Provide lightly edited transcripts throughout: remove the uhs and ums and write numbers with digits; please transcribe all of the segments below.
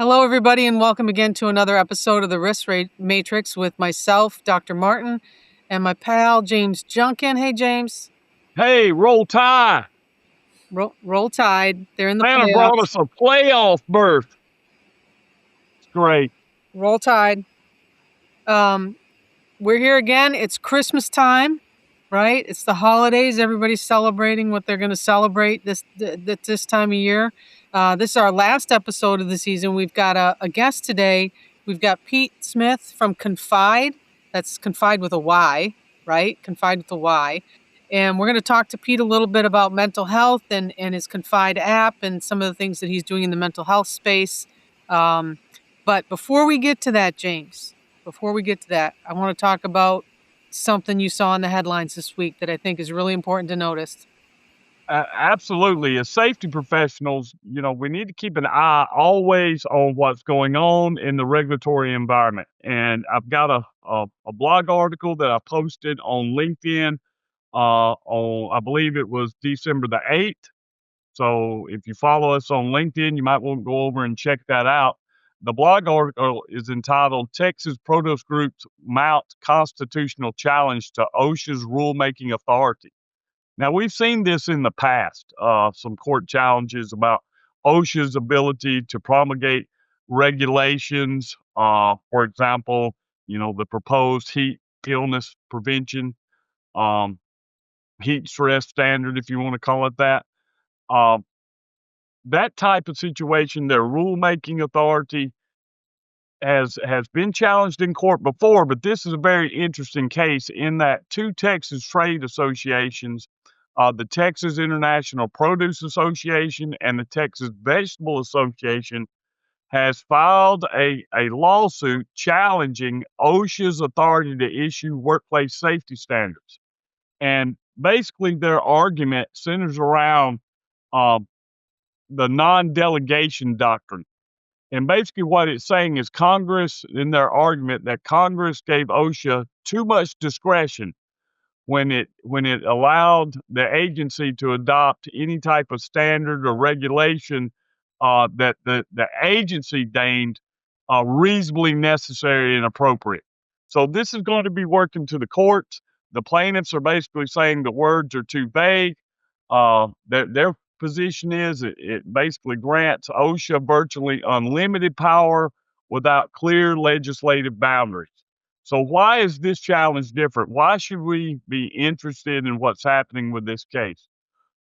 Hello, everybody, and welcome again to another episode of the Matrix with myself, Dr. Martin, and my pal, James Junkin. Hey, James. Hey, roll Tide. Roll Tide. They're in the Santa brought playoffs. us a playoff berth. It's great. Roll Tide. We're here again. It's Christmas time, right? It's the holidays. Everybody's celebrating what they're going to celebrate this time of year. This is our last episode of the season. We've got a guest today. We've got Pete Smith from Confyde. That's Confyde with a Y, right? Confyde with a Y. And we're going to talk to Pete a little bit about mental health and his Confyde app and some of the things that he's doing in the mental health space. But before we get to that, James, I want to talk about something you saw in the headlines this week that I think is really important to notice. Absolutely. As safety professionals, we need to keep an eye always on what's going on in the regulatory environment. And I've got a blog article that I posted on LinkedIn on, I believe it was December the 8th. So if you follow us on LinkedIn, you might want to go over and check that out. The blog article is entitled Texas Produce Group's Mount Constitutional Challenge to OSHA's Rulemaking Authority. Now, we've seen this in the past, some court challenges about OSHA's ability to promulgate regulations. For example, the proposed heat illness prevention, heat stress standard, if you want to call it that. That type of situation, their rulemaking authority has been challenged in court before, but this is a very interesting case in that two Texas trade associations, the Texas International Produce Association and the Texas Vegetable Association, has filed a lawsuit challenging OSHA's authority to issue workplace safety standards. And basically their argument centers around the non-delegation doctrine. And basically what it's saying is Congress, in their argument, that Congress gave OSHA too much discretion when it allowed the agency to adopt any type of standard or regulation that the agency deemed reasonably necessary and appropriate. So this is going to be working to the courts. The plaintiffs are basically saying the words are too vague. Their position is it basically grants OSHA virtually unlimited power without clear legislative boundaries. So why is this challenge different? Why should we be interested in what's happening with this case?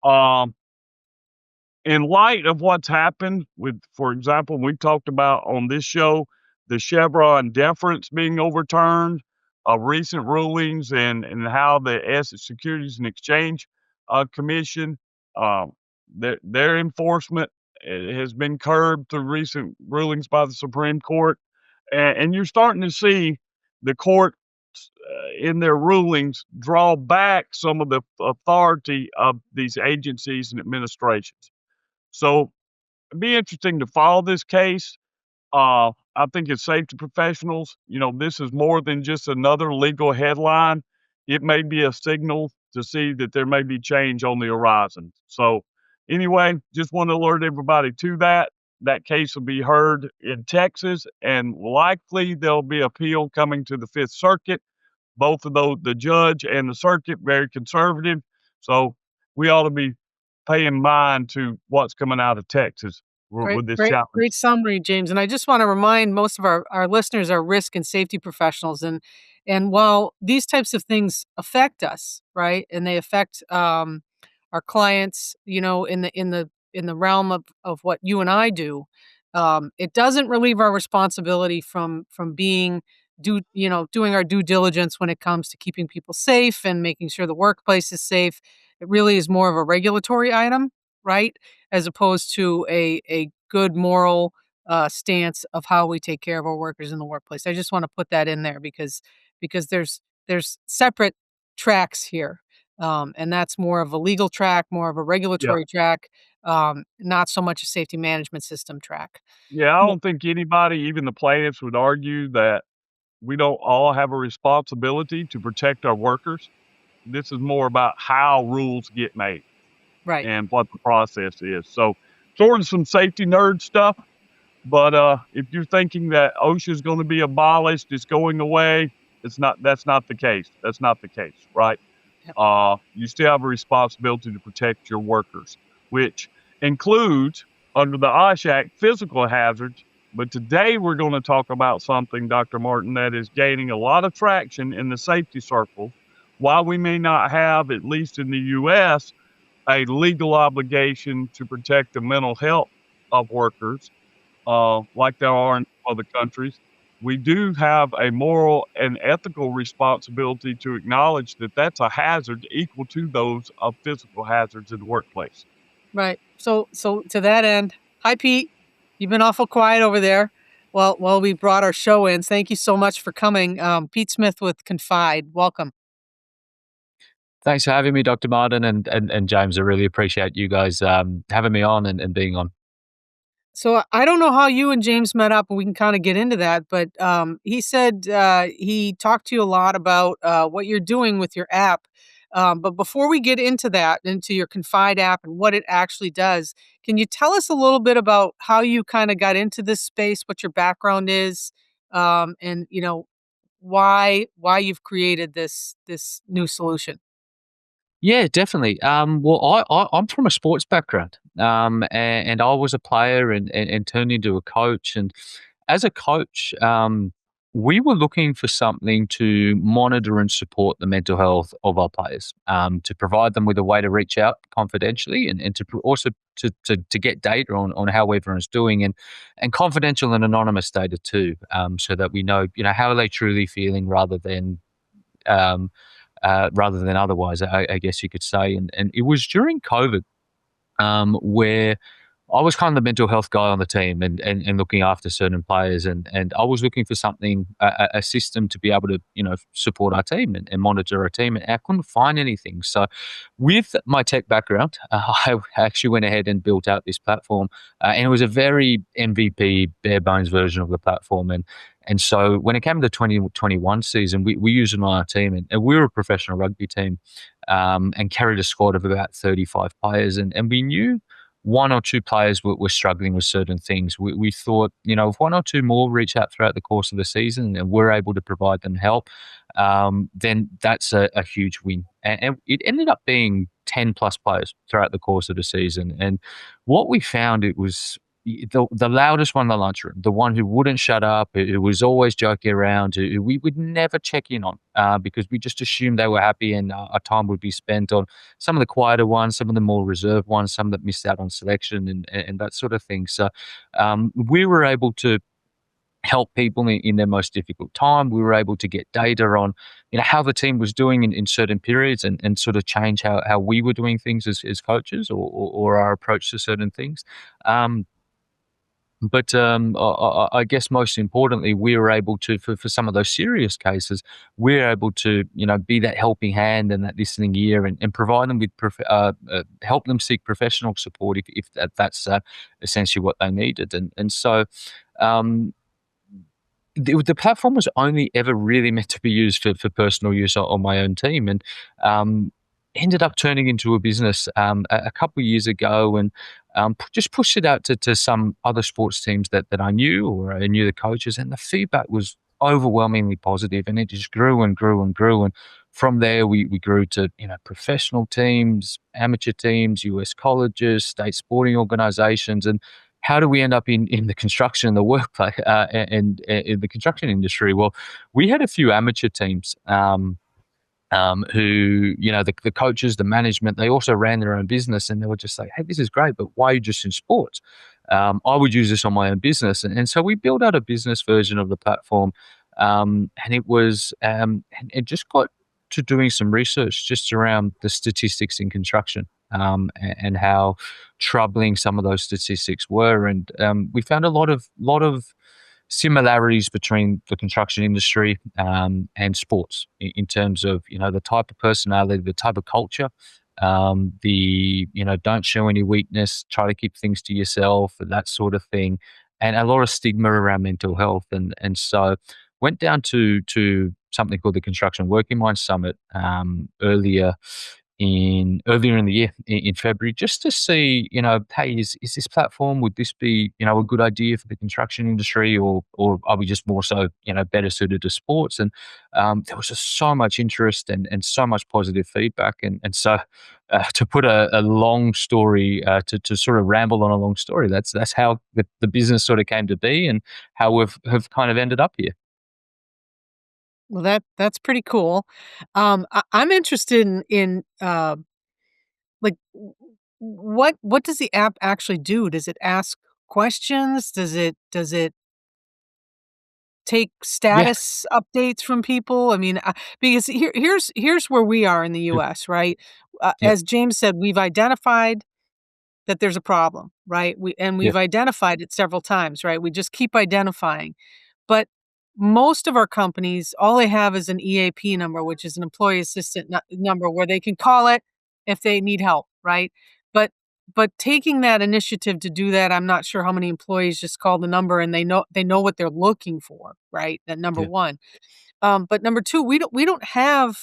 In light of what's happened with, for example, we talked about on this show, the Chevron deference being overturned, recent rulings and how the Securities and Exchange Commission, their enforcement has been curbed through recent rulings by the Supreme Court. And you're starting to see the court in their rulings draw back some of the authority of these agencies and administrations. So it'd be interesting to follow this case. I think as safety professionals, this is more than just another legal headline. It may be a signal to see that there may be change on the horizon. So anyway, just want to alert everybody to that. That case will be heard in Texas, and likely there'll be appeal coming to the Fifth Circuit. Both of those, the judge and the circuit, very conservative. So we ought to be paying mind to what's coming out of Texas with this challenge. Great summary, James. And I just want to remind most of our listeners are risk and safety professionals. And while these types of things affect us, right, and they affect our clients, in the realm of what you and I do, it doesn't relieve our responsibility from doing our due diligence when it comes to keeping people safe and making sure the workplace is safe. It really is more of a regulatory item, right? As opposed to a good moral stance of how we take care of our workers in the workplace. I just want to put that in there because there's separate tracks here. And that's more of a legal track, more of a regulatory track, not so much a safety management system track. Yeah, I don't think anybody, even the plaintiffs, would argue that we don't all have a responsibility to protect our workers. This is more about how rules get made. Right. And what the process is. So sort of some safety nerd stuff. But if you're thinking that OSHA is going to be abolished, it's going away, it's not. That's not the case. That's not the case, right? Yep. You still have a responsibility to protect your workers, which includes, under the OSHA Act, physical hazards. But today we're going to talk about something, Dr. Martin, that is gaining a lot of traction in the safety circles. While we may not have, at least in the U.S., a legal obligation to protect the mental health of workers, like there are in other countries, we do have a moral and ethical responsibility to acknowledge that that's a hazard equal to those of physical hazards in the workplace. Right. So to that end, hi Pete. You've been awful quiet over there. Well, we brought our show in. Thank you so much for coming. Pete Smith with Confyde. Welcome. Thanks for having me, Dr. Martin and James. I really appreciate you guys having me on and being on. So I don't know how you and James met up, and we can kind of get into that. But he said he talked to you a lot about what you're doing with your app. But before we get into that, into your Confide app and what it actually does, can you tell us a little bit about how you kind of got into this space, what your background is, and why you've created this new solution? Yeah, definitely. Well, I'm from a sports background, and I was a player and turned into a coach. And as a coach, we were looking for something to monitor and support the mental health of our players, to provide them with a way to reach out confidentially and also to get data on how everyone's doing and confidential and anonymous data too, so that we know, how are they truly feeling um, rather than otherwise, I guess you could say. And it was during COVID, where I was kind of the mental health guy on the team and looking after certain players, and I was looking for something, a system to be able to support our team and monitor our team, and I couldn't find anything. So, with my tech background, I actually went ahead and built out this platform, and it was a very MVP bare bones version of the platform. And so when it came to the 2021 season, we used it on our team, and we were a professional rugby team, and carried a squad of about 35 players, and we knew one or two players were struggling with certain things. We thought, if one or two more reach out throughout the course of the season and we're able to provide them help, then that's a huge win. And it ended up being 10 plus players throughout the course of the season. And what we found, it was the loudest one in the lunchroom, the one who wouldn't shut up, who was always joking around, who we would never check in on, because we just assumed they were happy, and our time would be spent on some of the quieter ones, some of the more reserved ones, some that missed out on selection and that sort of thing. So we were able to help people in their most difficult time. We were able to get data on, how the team was doing in certain periods, and sort of change how we were doing things as coaches, or our approach to certain things. Um, but I guess most importantly, we were able to, for some of those serious cases, we're able to, be that helping hand and that listening ear, and provide them with, help them seek professional support if that's essentially what they needed. And so, um, the platform was only ever really meant to be used for personal use on my own team, and um, ended up turning into a business a couple of years ago, and just pushed it out to some other sports teams that I knew, or I knew the coaches, and the feedback was overwhelmingly positive, and it just grew and grew and grew. And from there, we grew to professional teams, amateur teams, US colleges, state sporting organizations, and how do we end up in the construction and the workplace, and in the construction industry? Well, we had a few amateur teams, who, the coaches, the management, they also ran their own business, and they would just say, "Hey, this is great, but why are you just in sports? I would use this on my own business." And so we built out a business version of the platform, and it just got to doing some research just around the statistics in construction, and how troubling some of those statistics were. And we found a lot of similarities between the construction industry, and sports in terms of the type of personality, the type of culture, the don't show any weakness, try to keep things to yourself, that sort of thing, and a lot of stigma around mental health. And so went down to something called the Construction Working Mind Summit, earlier earlier in the year in February, just to see, hey, is this platform, would this be, a good idea for the construction industry, or are we just more so, better suited to sports? And there was just so much interest and so much positive feedback. And so to put a long story, to sort of ramble on a long story, that's how the business sort of came to be and how have kind of ended up here. Well, that's pretty cool. I'm interested in like what does the app actually do? Does it ask questions? Does it take Yeah. status updates from people? I mean, because here's where we are in the Yep. U.S., right? Yep. As James said, we've identified that there's a problem, right? We've Yep. identified it several times, right? We just keep identifying. But most of our companies, all they have is an EAP number, which is an employee assistant number where they can call it if they need help, right? But but taking that initiative to do that, I'm not sure how many employees just call the number and they know what they're looking for, right? That number Yep. one. But number two, we don't have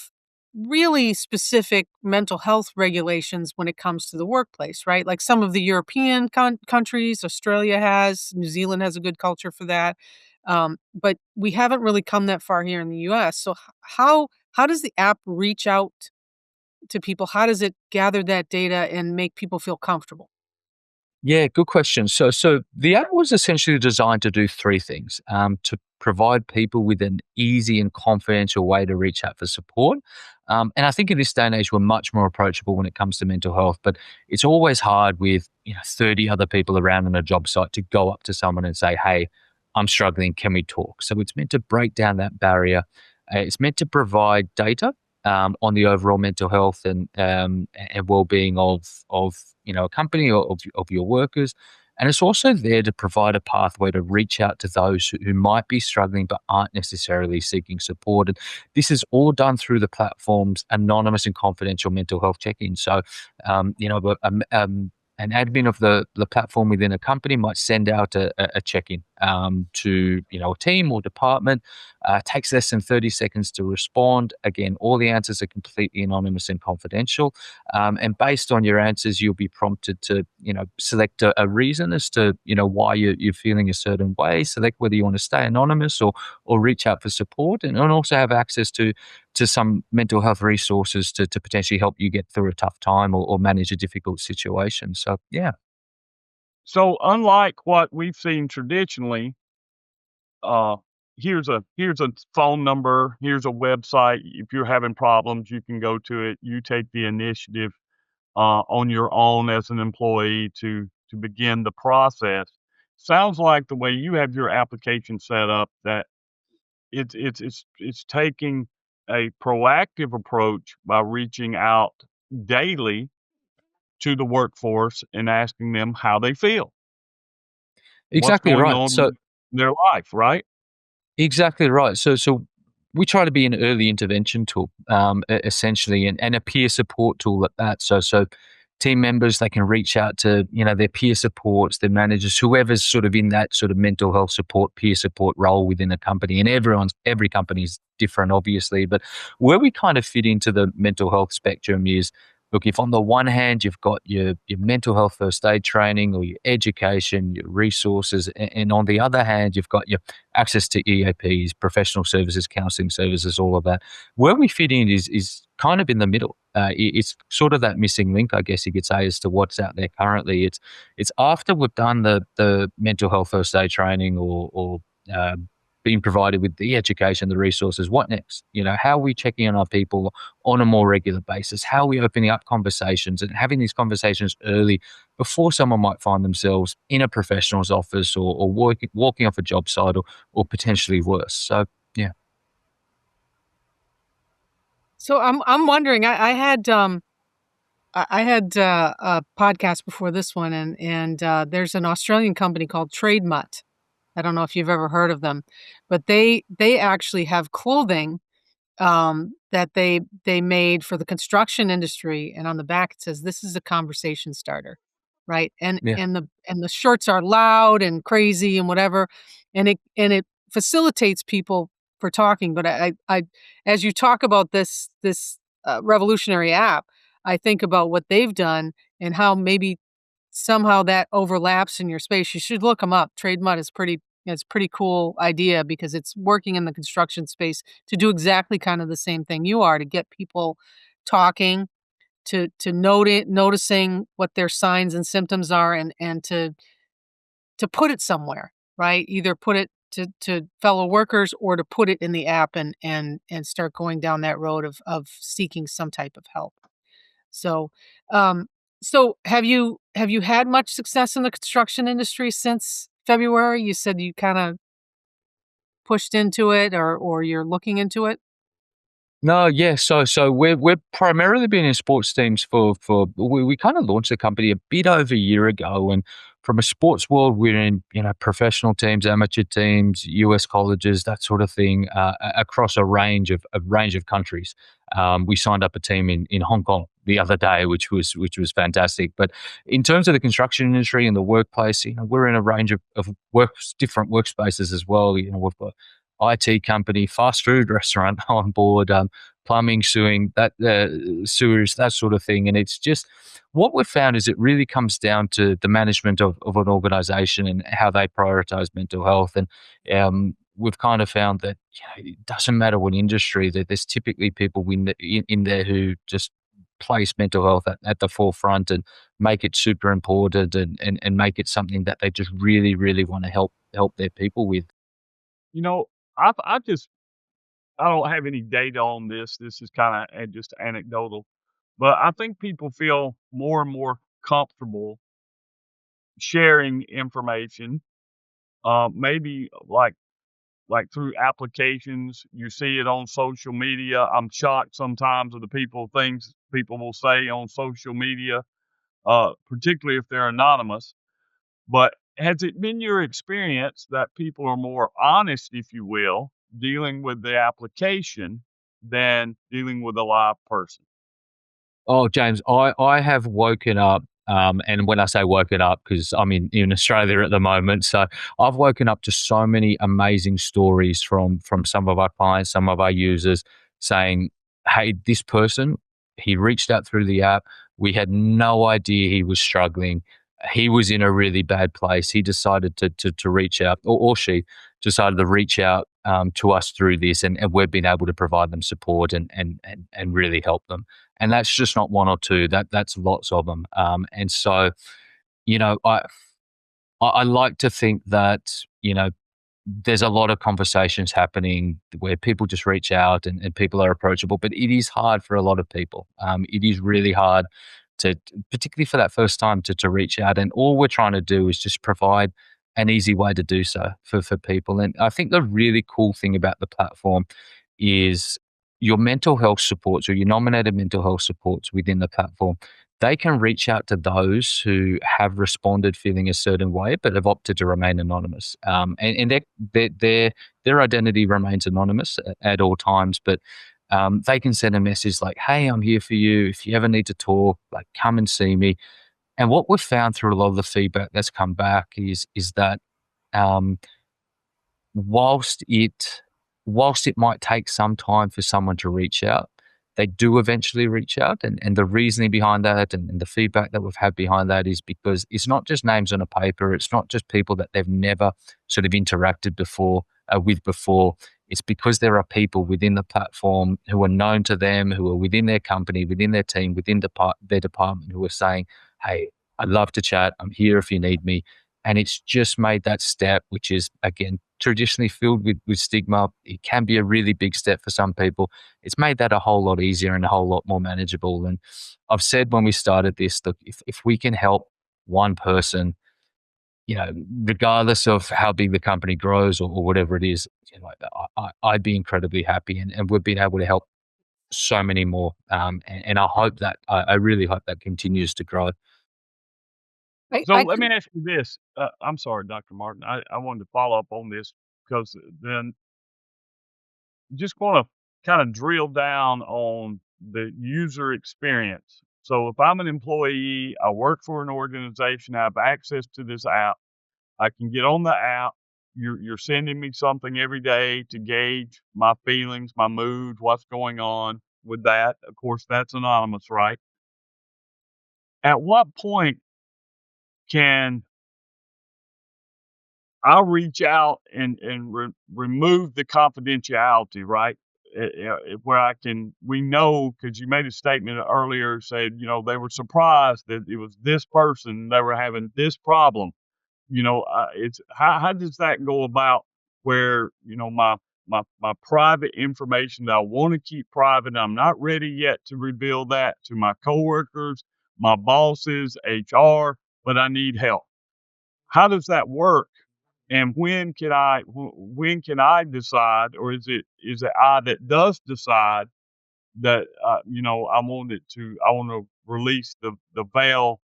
really specific mental health regulations when it comes to the workplace, right? Like some of the European countries, Australia has, New Zealand has a good culture for that. But we haven't really come that far here in the U.S. So how does the app reach out to people? How does it gather that data and make people feel comfortable? Yeah, good question. So the app was essentially designed to do three things: to provide people with an easy and confidential way to reach out for support. And I think in this day and age, we're much more approachable when it comes to mental health. But it's always hard with 30 other people around on a job site to go up to someone and say, "Hey, I'm struggling. Can we talk?" So it's meant to break down that barrier. It's meant to provide data on the overall mental health and well-being of a company or of your workers. And it's also there to provide a pathway to reach out to those who might be struggling but aren't necessarily seeking support. And this is all done through the platform's anonymous and confidential mental health check-in. So, an admin of the platform within a company might send out a check-in to a team or department. Takes less than 30 seconds to respond. Again, all the answers are completely anonymous and confidential. And based on your answers, you'll be prompted to, select a reason as to, why you're feeling a certain way. Select whether you want to stay anonymous or reach out for support, and also have access to some mental health resources to potentially help you get through a tough time or manage a difficult situation. So, yeah. So unlike what we've seen traditionally, uh, here's a phone number, here's a website. If you're having problems, you can go to it. You take the initiative on your own as an employee to begin the process. Sounds like the way you have your application set up that it's taking a proactive approach by reaching out daily to the workforce and asking them how they feel, what's Exactly going right. on So, with their life, right? exactly right. So we try to be an early intervention tool, essentially, and a peer support tool at that. So team members, they can reach out to their peer supports, their managers, whoever's sort of in that sort of mental health support, peer support role within a company. And every company is different, obviously, but where we kind of fit into the mental health spectrum is. Look, if on the one hand you've got your mental health first aid training or your education, your resources, and on the other hand you've got your access to EAPs, professional services, counseling services, all of that. Where we fit in is kind of in the middle. It's sort of that missing link, I guess you could say, as to what's out there currently. It's after we've done the mental health first aid training or being provided with the education, the resources. What next? How are we checking on our people on a more regular basis? How are we opening up conversations and having these conversations early before someone might find themselves in a professional's office or walking off a job site or potentially worse. So, yeah. So I'm wondering. I had a podcast before this one, and there's an Australian company called Trademut. I don't know if you've ever heard of them, but they actually have clothing that they made for the construction industry, and on the back it says, "This is a conversation starter," right? And Yeah. and the and the shirts are loud and crazy and whatever, and it facilitates people for talking. But I as you talk about this revolutionary app, I think about what they've done and how maybe somehow that overlaps in your space. You should look them up. Trade Mud is it's a pretty cool idea because it's working in the construction space to do exactly kind of the same thing you are, to get people talking, to noticing what their signs and symptoms are, and to put it somewhere, right? Either put it to fellow workers or to put it in the app and start going down that road of seeking some type of help. So, um, so have you had much success in the construction industry since February? You said you kind of pushed into it, or you're looking into it. No, yeah. So we're primarily been in sports teams for we kind of launched the company a bit over a year ago, and from a sports world, we're in professional teams, amateur teams, US colleges, that sort of thing, across a range of countries. We signed up a team in Hong Kong the other day, which was fantastic. But in terms of the construction industry and the workplace, we're in a range of different workspaces as well. We've got IT company, fast food restaurant on board, plumbing, sewers, that sort of thing. And it's just what we've found is it really comes down to the management of an organization and how they prioritize mental health. And we've kind of found that it doesn't matter what industry, that there's typically people in there who just place mental health at the forefront and make it super important and make it something that they just really, really want to help their people with. You know, I don't have any data on this. This is kind of just anecdotal, but I think people feel more and more comfortable sharing information. Maybe like through applications, you see it on social media. I'm shocked sometimes of the things people will say on social media, particularly if they're anonymous. But has it been your experience that people are more honest, if you will, dealing with the application than dealing with a live person? Oh, James, I have woken up, and when I say woken up, because I'm in Australia at the moment, so I've woken up to so many amazing stories from some of our clients, some of our users saying, "Hey, this person, he reached out through the app. We had no idea he was struggling. He was in a really bad place. He decided to reach out, or she decided to reach out to us through this, and we've been able to provide them support and really help them." And that's just not one or two. That's lots of them. And so, you know, I like to think that there's a lot of conversations happening where people just reach out and people are approachable, but it is hard for a lot of people. It is really hard to, particularly for that first time, to reach out. And all we're trying to do is just provide an easy way to do so for people. And I think the really cool thing about the platform is your mental health supports or your nominated mental health supports within the platform. They can reach out to those who have responded feeling a certain way, but have opted to remain anonymous. And their identity remains anonymous at all times, but they can send a message like, "Hey, I'm here for you. If you ever need to talk, like come and see me." And what we've found through a lot of the feedback that's come back is that um, whilst it whilst it might take some time for someone to reach out, they do eventually reach out. And the reasoning behind that and the feedback that we've had behind that is because it's not just names on a paper. It's not just people that they've never sort of interacted with before. It's because there are people within the platform who are known to them, who are within their company, within their team, within their department, who are saying, "Hey, I'd love to chat. I'm here if you need me." And it's just made that step, which is, again, traditionally filled with stigma. It can be a really big step for some people. It's made that a whole lot easier and a whole lot more manageable. And I've said when we started this, look, if we can help one person, regardless of how big the company grows or whatever it is, I'd be incredibly happy. And we've been able to help so many more. And I really hope that continues to grow. So I let me could ask you this. I'm sorry, Dr. Martin. I wanted to follow up on this because then just want to kind of drill down on the user experience. So if I'm an employee, I work for an organization, I have access to this app. I can get on the app. You're sending me something every day to gauge my feelings, my mood, what's going on with that. Of course, that's anonymous, right? at what point can I reach out and remove the confidentiality, right? Where we know, because you made a statement earlier, said, they were surprised that it was this person, they were having this problem. It's how does that go about where, my private information that I want to keep private, I'm not ready yet to reveal that to my coworkers, my bosses, HR, but I need help. How does that work? And when can I decide, or is it I that does decide that, I want to release the veil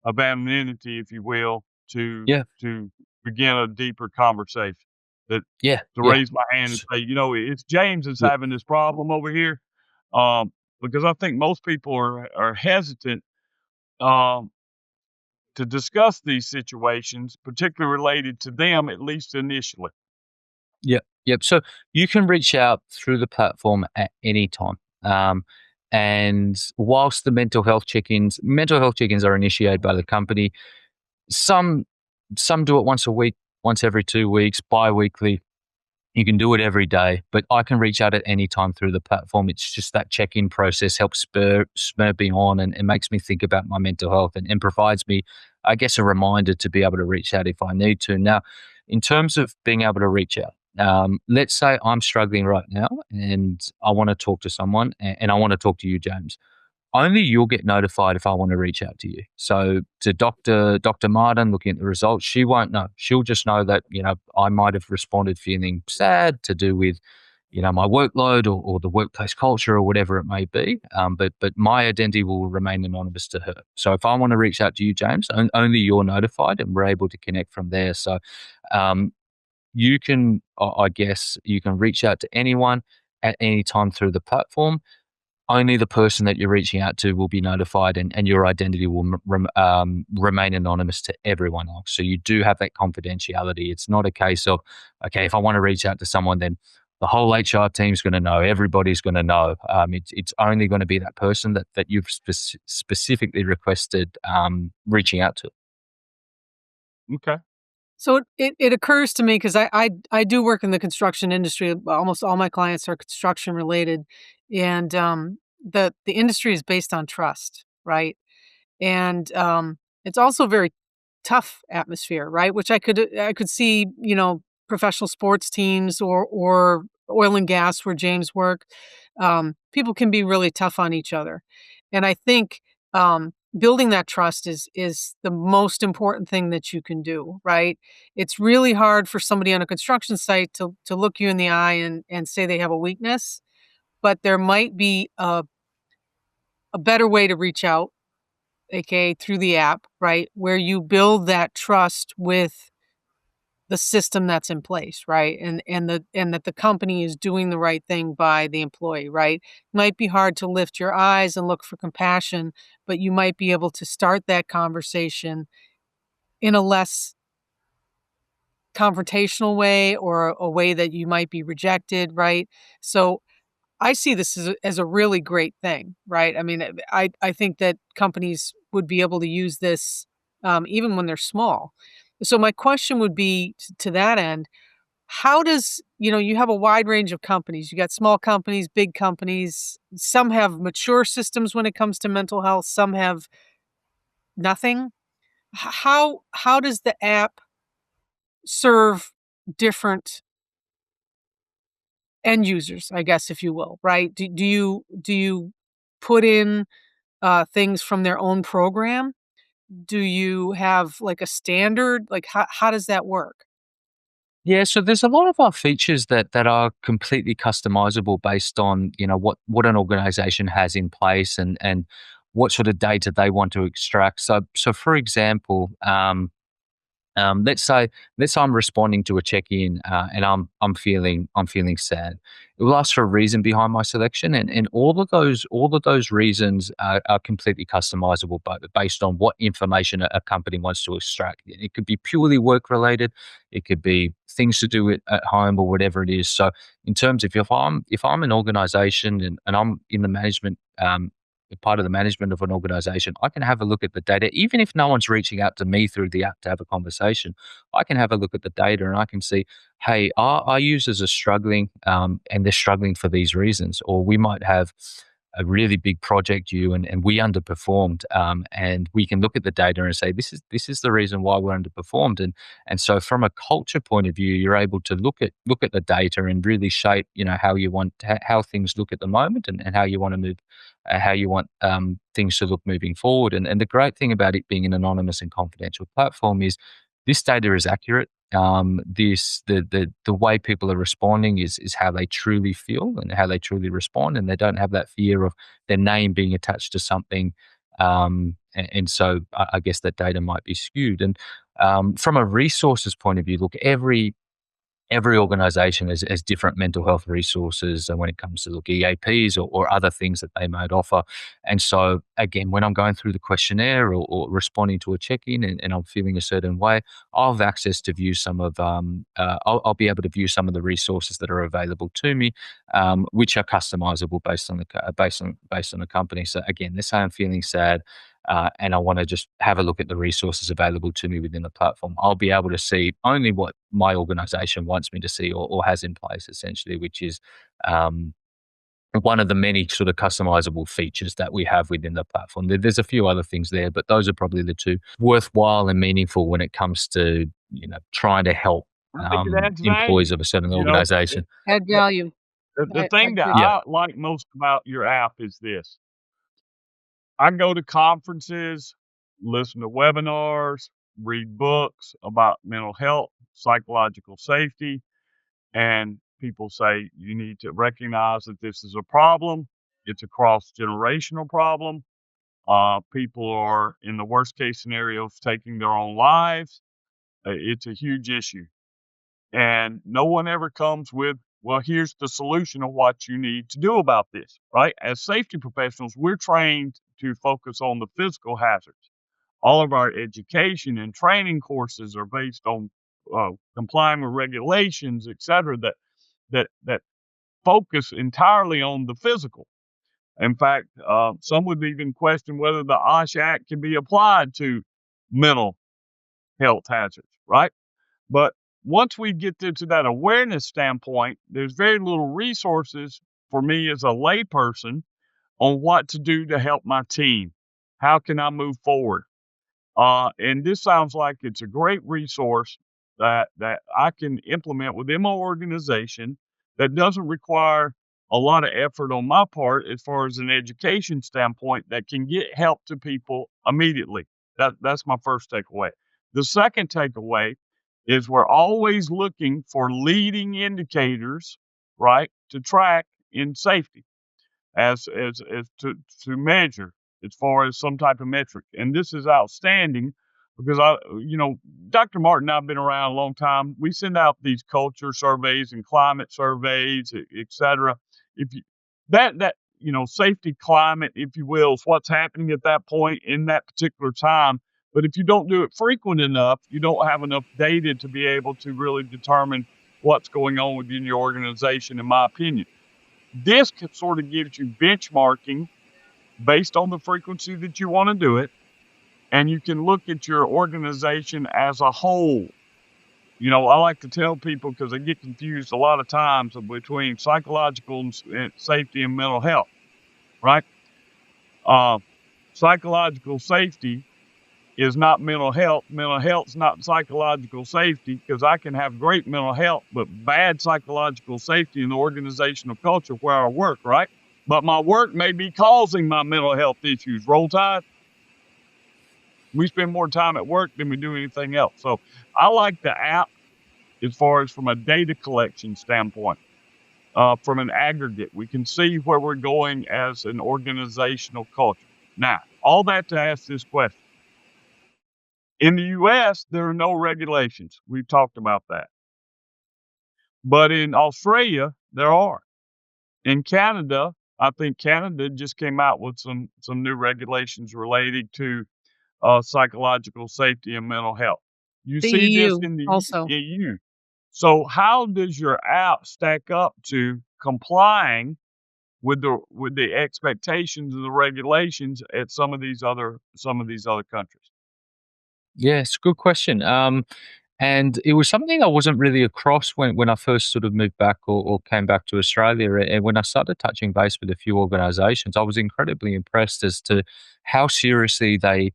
of anonymity, if you will, to Yeah, to begin a deeper conversation. That yeah, To yeah, raise my hand and say, it's James that's yeah, having this problem over here, because I think most people are hesitant, um, to discuss these situations, particularly related to them, at least initially. yeah, yep. So you can reach out through the platform at any time. And whilst the mental health check-ins are initiated by the company, some some do it once a week, once every 2 weeks, bi-weekly. You can do it every day, but I can reach out at any time through the platform. It's just that check-in process helps spur me on and makes me think about my mental health and provides me, I guess, a reminder to be able to reach out if I need to. Now, in terms of being able to reach out, let's say I'm struggling right now and I want to talk to someone and I want to talk to you, James. Only you'll get notified if I want to reach out to you. So to Dr. Martin looking at the results, she won't know. She'll just know that, I might have responded feeling sad to do with, my workload or the workplace culture or whatever it may be. But my identity will remain anonymous to her. So if I want to reach out to you, James, only you're notified and we're able to connect from there. So um, you can, I guess, you can reach out to anyone at any time through the platform. Only the person that you're reaching out to will be notified, and your identity will remain anonymous to everyone else. So you do have that confidentiality. It's not a case of, okay, if I want to reach out to someone, then the whole HR team's going to know, everybody's going to know. It's only going to be that person that you've specifically requested reaching out to. Okay. So it occurs to me, because I do work in the construction industry. Almost all my clients are construction related, and the industry is based on trust, right? And it's also very tough atmosphere, right? Which I could see, professional sports teams or oil and gas where James work. People can be really tough on each other, and I think building that trust is the most important thing that you can do, right? It's really hard for somebody on a construction site to look you in the eye and say they have a weakness, but there might be a better way to reach out, aka through the app, right? Where you build that trust with the system that's in place, right? And that the company is doing the right thing by the employee, right? It might be hard to lift your eyes and look for compassion, but you might be able to start that conversation in a less confrontational way, or a way that you might be rejected, right? So I see this as a really great thing, right? I mean, I think that companies would be able to use this, even when they're small. So my question would be, to that end, how does, you have a wide range of companies. You got small companies, big companies. Some have mature systems when it comes to mental health. Some have nothing. How does the app serve different end users, I guess, if you will, right? Do you put in things from their own program? Do you have like a standard? Like how does that work? Yeah, so there's a lot of our features that are completely customizable based on, what an organization has in place and what sort of data they want to extract. So for example, let's say I'm responding to a check-in and I'm feeling sad. It will ask for a reason behind my selection, and all of those reasons are completely customizable, but based on what information a company wants to extract. It could be purely work related, it could be things to do at home or whatever it is. So in terms of if I'm an organization and I'm in the management part of the management of an organization, I can have a look at the data. Even if no one's reaching out to me through the app to have a conversation, I can have a look at the data and I can see, hey, our users are struggling, and they're struggling for these reasons. Or we might have a really big project due and we underperformed, and we can look at the data and say this is the reason why we're underperformed. And so from a culture point of view, you're able to look at the data and really shape, how you want how things look at the moment, and how you want to move, how you want things to look moving forward. And the great thing about it being an anonymous and confidential platform is this data is accurate. The way people are responding is how they truly feel and how they truly respond, and they don't have that fear of their name being attached to something. And so I guess that data might be skewed. And from a resources point of view, look, every organization has different mental health resources when it comes to look EAPs or other things that they might offer. And so again, when I'm going through the questionnaire or responding to a check-in and I'm feeling a certain way, I'll have access to view some of I'll be able to view some of the resources that are available to me, which are customizable based on the company. So again, let's say I'm feeling sad, and I want to just have a look at the resources available to me within the platform, I'll be able to see only what my organization wants me to see or has in place, essentially, which is one of the many sort of customizable features that we have within the platform. There's a few other things there, but those are probably the two worthwhile and meaningful when it comes to trying to help I think it adds employees value. of a certain You know, organization. Add the, value. the I thing that agree. Yeah. I like most about your app is this. I go to conferences, listen to webinars, read books about mental health, psychological safety, and people say you need to recognize that this is a problem. It's a cross-generational problem. People are, in the worst case scenarios, taking their own lives. It's a huge issue. And no one ever comes with, well, here's the solution of what you need to do about this, right? As safety professionals, we're trained to focus on the physical hazards. All of our education and training courses are based on complying with regulations, et cetera, that focus entirely on the physical. In fact, some would even question whether the OSHA Act can be applied to mental health hazards, right? But once we get to that awareness standpoint, there's very little resources for me as a layperson on what to do to help my team. How can I move forward? And this sounds like it's a great resource that I can implement within my organization that doesn't require a lot of effort on my part as far as an education standpoint that can get help to people immediately. That's my first takeaway. The second takeaway is we're always looking for leading indicators, right, to track in safety as to measure as far as some type of metric. And this is outstanding because Dr. Martin and I've been around a long time. We send out these culture surveys and climate surveys, et cetera. If you safety climate, if you will, is what's happening at that point in that particular time. But if you don't do it frequent enough, you don't have enough data to be able to really determine what's going on within your organization, in my opinion. This sort of gives you benchmarking based on the frequency that you want to do it. And you can look at your organization as a whole. I like to tell people, because they get confused a lot of times between psychological and safety and mental health, right? Psychological safety is not mental health. Mental health is not psychological safety, because I can have great mental health, but bad psychological safety in the organizational culture where I work, right? But my work may be causing my mental health issues. Roll Tide. We spend more time at work than we do anything else. So I like the app as far as from a data collection standpoint. From an aggregate, we can see where we're going as an organizational culture. Now, all that to ask this question. In the U.S., there are no regulations. We've talked about that. But in Australia, there are. In Canada, I think Canada just came out with some new regulations related to psychological safety and mental health. You The see this EU in the also. EU. So how does your app stack up to complying with the expectations and the regulations at some of these other countries? Yes, good question. And it was something I wasn't really across when I first sort of moved back or came back to Australia. And when I started touching base with a few organisations, I was incredibly impressed as to how seriously they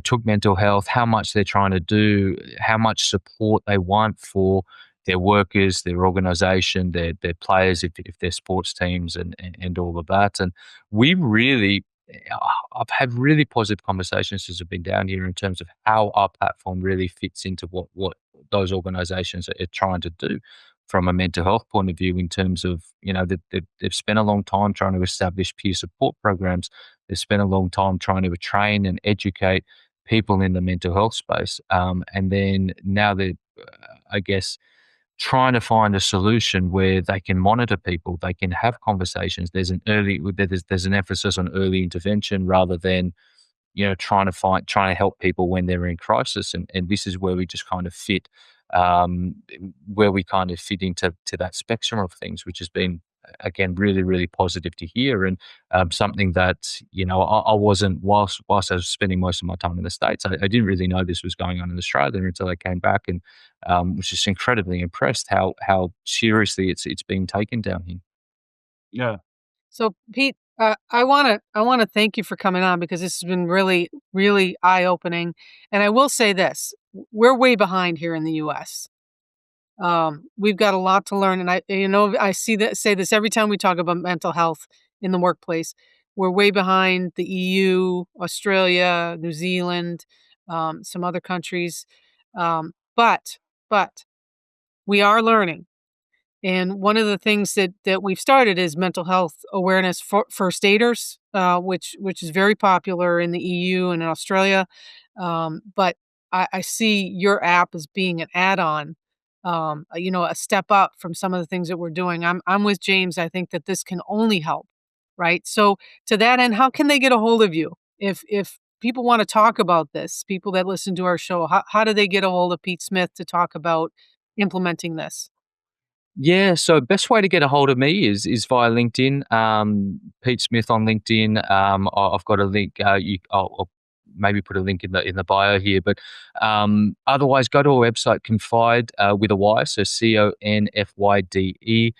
took mental health, how much they're trying to do, how much support they want for their workers, their organisation, their players, if they're sports teams, and all of that. And we really I've had really positive conversations as I've been down here in terms of how our platform really fits into what those organisations are trying to do from a mental health point of view. In terms of they've spent a long time trying to establish peer support programs. They've spent a long time trying to train and educate people in the mental health space, and then now they're, I guess, trying to find a solution where they can monitor people, they can have conversations. There's an emphasis on early intervention rather than trying to help people when they're in crisis. And this is where we just kind of fit, where we kind of fit into that spectrum of things, which has been again really really positive to hear. And something that I wasn't, whilst I was spending most of my time in the States, I didn't really know this was going on in Australia until I came back, and was just incredibly impressed how seriously it's being taken down here. Yeah. So, Pete, I want to thank you for coming on because this has been really, really eye opening. And I will say this: we're way behind here in the U.S. We've got a lot to learn, and I say this every time we talk about mental health in the workplace. We're way behind the EU, Australia, New Zealand, some other countries, but we are learning. And one of the things that we've started is mental health awareness for first aiders, which is very popular in the EU and in Australia. But I see your app as being an add-on, a step up from some of the things that we're doing. I'm with James. I think that this can only help, right? So to that end, how can they get a hold of you if people want to talk about this? People that listen to our show, how do they get a hold of Pete Smith to talk about implementing this? Yeah, so best way to get a hold of me is via LinkedIn. Pete Smith on LinkedIn. I've got a link. I'll maybe put a link in the bio here. But otherwise, go to our website, Confyde with a Y, so CONFYDE.io.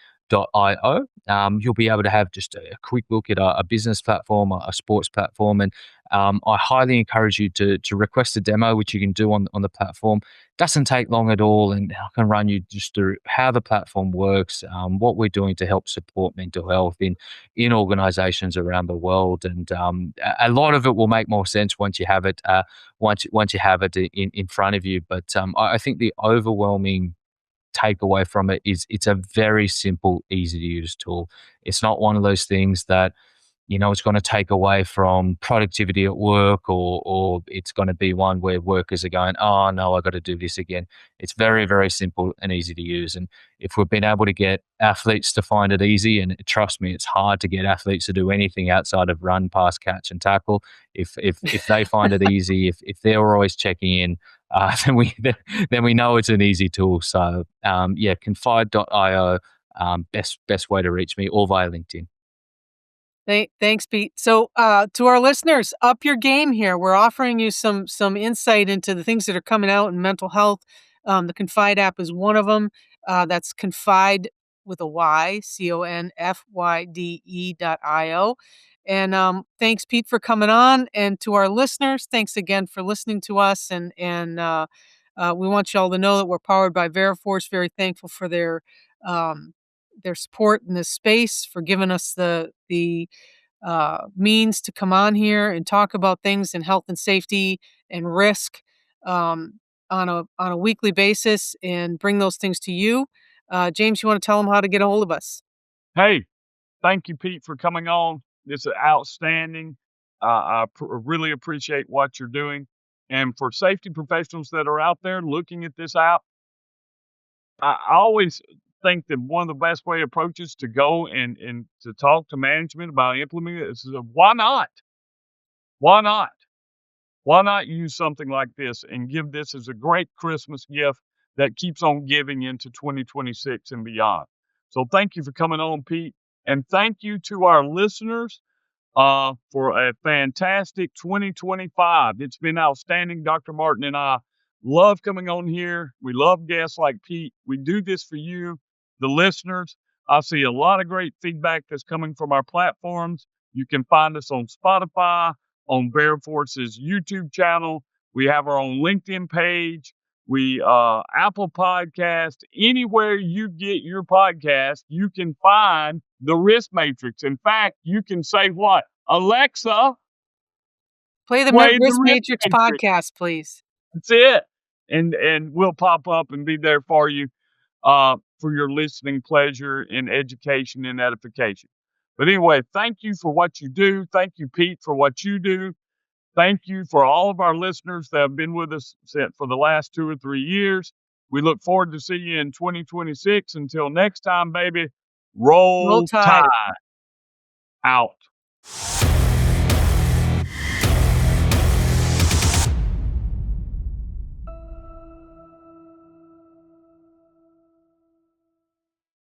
You'll be able to have just a quick look at a business platform, a sports platform, and I highly encourage you to request a demo, which you can do on the platform. Doesn't take long at all, and I can run you just through how the platform works, what we're doing to help support mental health in organisations around the world, and a lot of it will make more sense once you have it once you have it in front of you. But I think the overwhelming takeaway from it is it's a very simple, easy to use tool. It's not one of those things that it's going to take away from productivity at work, or it's going to be one where workers are going, oh no, I got to do this again. It's very, very simple and easy to use. And if we've been able to get athletes to find it easy, and trust me, it's hard to get athletes to do anything outside of run, pass, catch, and tackle. If they find it easy, if they're always checking in, then we know it's an easy tool. So yeah, confide.io, best way to reach me, or via LinkedIn. Thanks, Pete. So, to our listeners, up your game here. We're offering you some insight into the things that are coming out in mental health. The Confyde app is one of them. That's Confyde with a Y, CONFYDE.io. And thanks, Pete, for coming on. And to our listeners, thanks again for listening to us. And we want you all to know that we're powered by Veriforce. Very thankful for their support in this space, for giving us the means to come on here and talk about things in health and safety and risk, on a weekly basis, and bring those things to you. James, you want to tell them how to get a hold of us? Hey, thank you, Pete, for coming on. This is outstanding. Really appreciate what you're doing. And for safety professionals that are out there looking at this app, I always think that one of the best way approaches to go and to talk to management about implementing it is, why not? Why not? Why not use something like this and give this as a great Christmas gift that keeps on giving into 2026 and beyond? So thank you for coming on, Pete. And thank you to our listeners for a fantastic 2025. It's been outstanding. Dr. Martin and I love coming on here. We love guests like Pete. We do this for you, the listeners. I see a lot of great feedback that's coming from our platforms. You can find us on Spotify, on Bear Force's YouTube channel. We have our own LinkedIn page. We Apple Podcast. Anywhere you get your podcast, you can find the Risk Matrix. In fact, you can say what? Alexa, Play the play the Risk Risk Matrix Matrix. podcast, please. That's it. And we'll pop up and be there for you for your listening pleasure and education and edification. But anyway, thank you for what you do. Thank you, Pete, for what you do. Thank you for all of our listeners that have been with us for the last 2 or 3 years. We look forward to see you in 2026. Until next time, baby, roll Tide. out.